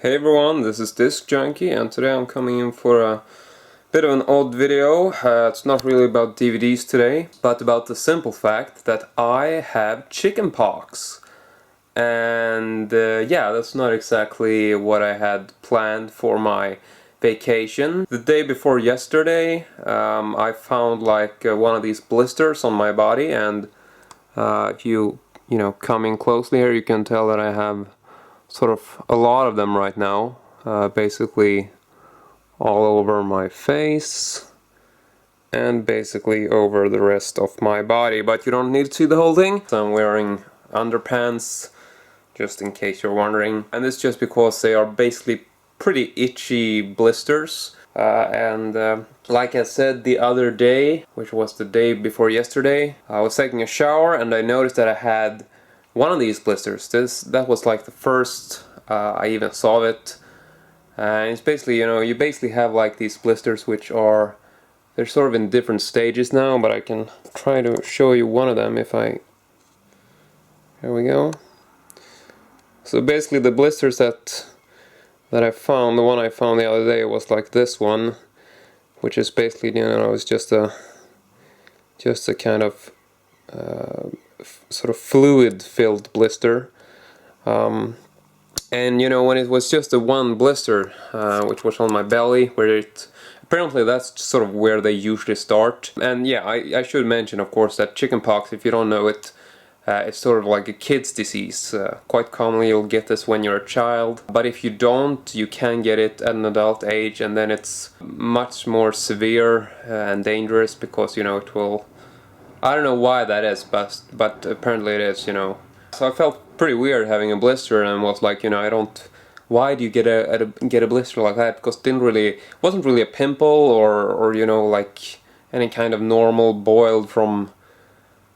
Hey everyone, this is Disc Junkie, and today I'm coming in for a bit of an odd video. It's not really about DVDs today, but about the simple fact that I have chickenpox. And yeah, that's not exactly what I had planned for my vacation. The day before yesterday, I found like one of these blisters on my body, and if you come in closely here, you can tell that I have sort of a lot of them right now, basically all over my face and basically over the rest of my body, but you don't need to see the whole thing. So I'm wearing underpants, just in case you're wondering, and it's just because they are basically pretty itchy blisters. Like I said the other day, which was the day before yesterday, I was taking a shower and I noticed that I had one of these blisters. That was like the first I even saw it. And it's basically, you basically have like these blisters which are, they're sort of in different stages now, but I can try to show you one of them if I, here we go. So basically the blisters that I found, the one I found the other day was like this one, which is basically, it's just a kind of sort of fluid-filled blister. And when it was just the one blister, which was on my belly, where apparently that's sort of where they usually start. And yeah, I should mention, of course, that chickenpox, if you don't know it, it's sort of like a kid's disease. Quite commonly you'll get this when you're a child, but if you don't, you can get it at an adult age, and then it's much more severe and dangerous because, it will... I don't know why that is, but apparently it is, So I felt pretty weird having a blister, and was like, I don't... Why do you get a blister like that? Because it wasn't really a pimple or like any kind of normal boil from...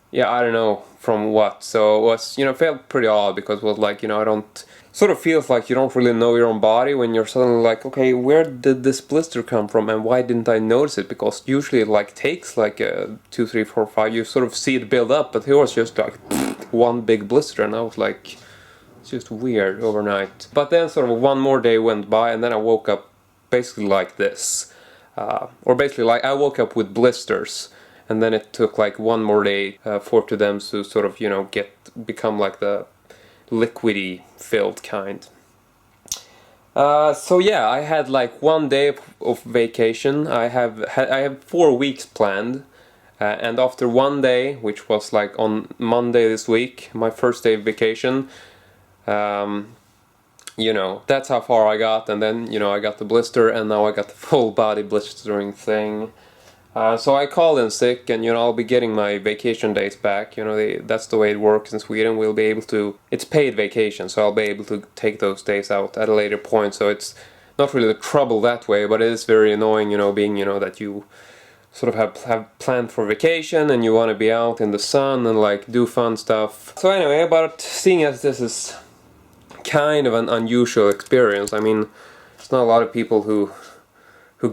Yeah, I don't know from what. So it was, felt pretty odd because it was like, I don't... Sort of feels like you don't really know your own body when you're suddenly like, okay, where did this blister come from and why didn't I notice it? Because usually it like takes like 2, 3, 4, 5, you sort of see it build up, but here was just like one big blister, and I was like, it's just weird overnight. But then sort of one more day went by, and then I woke up basically like this. Or basically like I woke up with blisters, and then it took like one more day for them to sort of, become like the liquidy filled kind. So yeah, I had like one day of vacation. I have 4 weeks planned, and after one day, which was like on Monday this week, my first day of vacation, that's how far I got, and then I got the blister, and now I got the full body blistering thing. So I called in sick, and I'll be getting my vacation days back. That's the way it works in Sweden. We'll be able to... It's paid vacation, so I'll be able to take those days out at a later point. So it's not really the trouble that way, but it is very annoying, being that you sort of have planned for vacation and you want to be out in the sun and like do fun stuff. So anyway, but seeing as this is kind of an unusual experience, I mean, there's not a lot of people who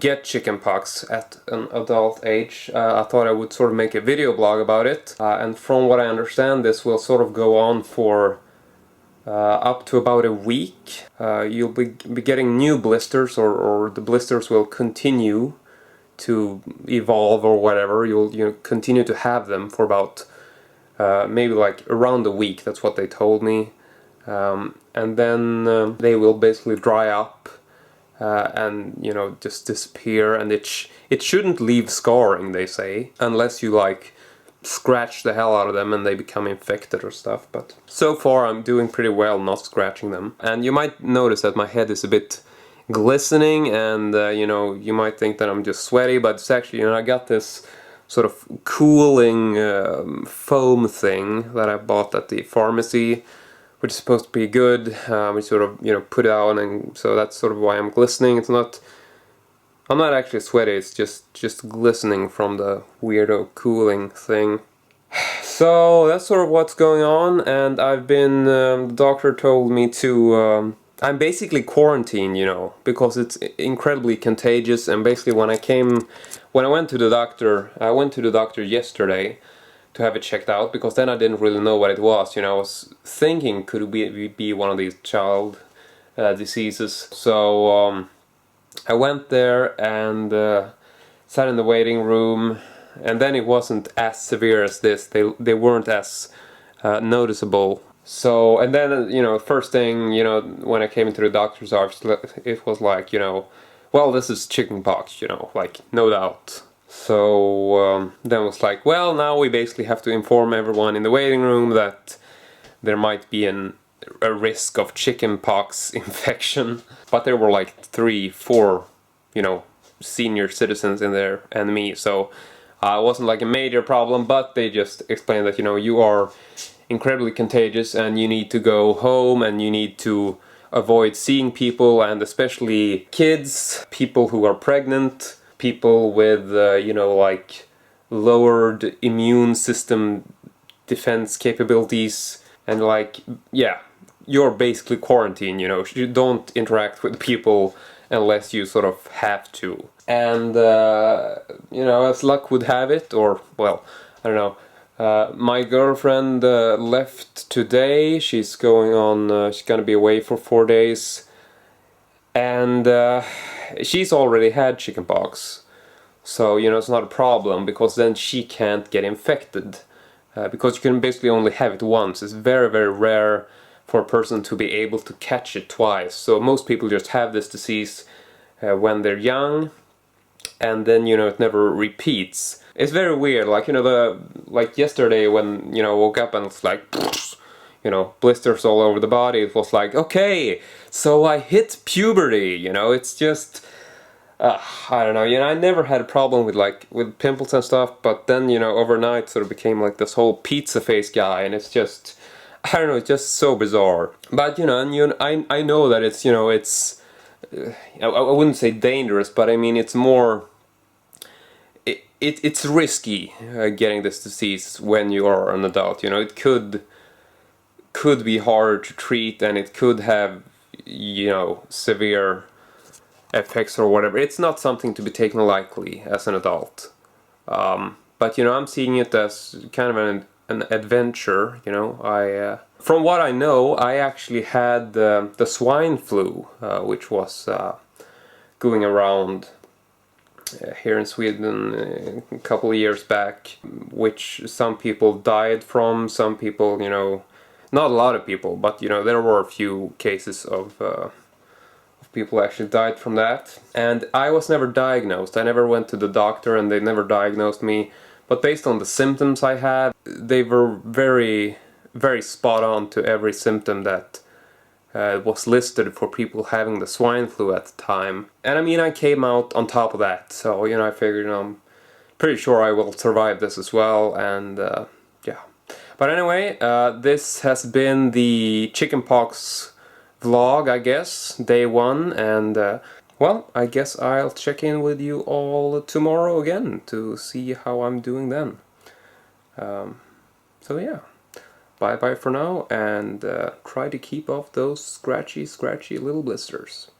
get chickenpox at an adult age. I thought I would sort of make a video blog about it, and from what I understand, this will sort of go on for up to about a week. You'll be getting new blisters, or the blisters will continue to evolve or whatever. You'll continue to have them for about maybe like around a week. That's what they told me, and then they will basically dry up. And just disappear, and it shouldn't leave scarring, they say, unless you like scratch the hell out of them and they become infected or stuff. But so far I'm doing pretty well not scratching them. And you might notice that my head is a bit glistening, and you might think that I'm just sweaty, but it's actually, I got this sort of cooling foam thing that I bought at the pharmacy, which is supposed to be good. We sort of, put it on, and so that's sort of why I'm glistening. I'm not actually sweaty, it's just glistening from the weirdo cooling thing. So that's sort of what's going on, and I've been, the doctor told me to, I'm basically quarantined, because it's incredibly contagious, and basically when I went to the doctor yesterday, to have it checked out, because then I didn't really know what it was. I was thinking, could it be one of these child diseases. So I went there and sat in the waiting room, and then it wasn't as severe as this. They weren't as noticeable. So, and then, you know, first thing, you know, when I came into the doctor's office, it was like, you know, well, this is chickenpox, you know, like, no doubt. So then it was like, well, now we basically have to inform everyone in the waiting room that there might be a risk of chickenpox infection. But there were like 3, 4, you know, senior citizens in there and me, so it wasn't like a major problem, but they just explained that, you know, you are incredibly contagious and you need to go home and you need to avoid seeing people, and especially kids, people who are pregnant, people with, you know, like lowered immune system defense capabilities, and like, yeah, you're basically quarantined, you know, you don't interact with people unless you sort of have to. And, you know, as luck would have it, or, well, I don't know, my girlfriend left today. She's going on, she's gonna be away for 4 days. And she's already had chickenpox. So, you know, it's not a problem, because then she can't get infected. Because you can basically only have it once. It's very, very rare for a person to be able to catch it twice. So most people just have this disease when they're young, and then, you know, it never repeats. It's very weird, like, you know, like yesterday when, you know, I woke up and it's like, you know, blisters all over the body. It was like, okay, so I hit puberty, you know, it's just, I don't know, you know, I never had a problem with, like, with pimples and stuff, but then, you know, overnight sort of became like this whole pizza face guy, and it's just, I don't know, it's just so bizarre. But, you know, and you know, I know that it's, you know, it's, I wouldn't say dangerous, but I mean, it's more, it's risky getting this disease when you are an adult, you know, it could be hard to treat, and it could have, you know, severe effects or whatever. It's not something to be taken lightly as an adult. But, you know, I'm seeing it as kind of an adventure, you know. From what I know, I actually had the swine flu, which was going around here in Sweden a couple of years back, which some people died from, some people, you know, not a lot of people, but, you know, there were a few cases of people actually died from that. And I was never diagnosed. I never went to the doctor and they never diagnosed me. But based on the symptoms I had, they were very, very spot on to every symptom that was listed for people having the swine flu at the time. And I mean, I came out on top of that. So, you know, I figured, I'm pretty sure I will survive this as well. And yeah. But anyway, this has been the chickenpox vlog, I guess, day 1, and well, I guess I'll check in with you all tomorrow again to see how I'm doing then. So yeah, bye bye for now, and try to keep off those scratchy little blisters.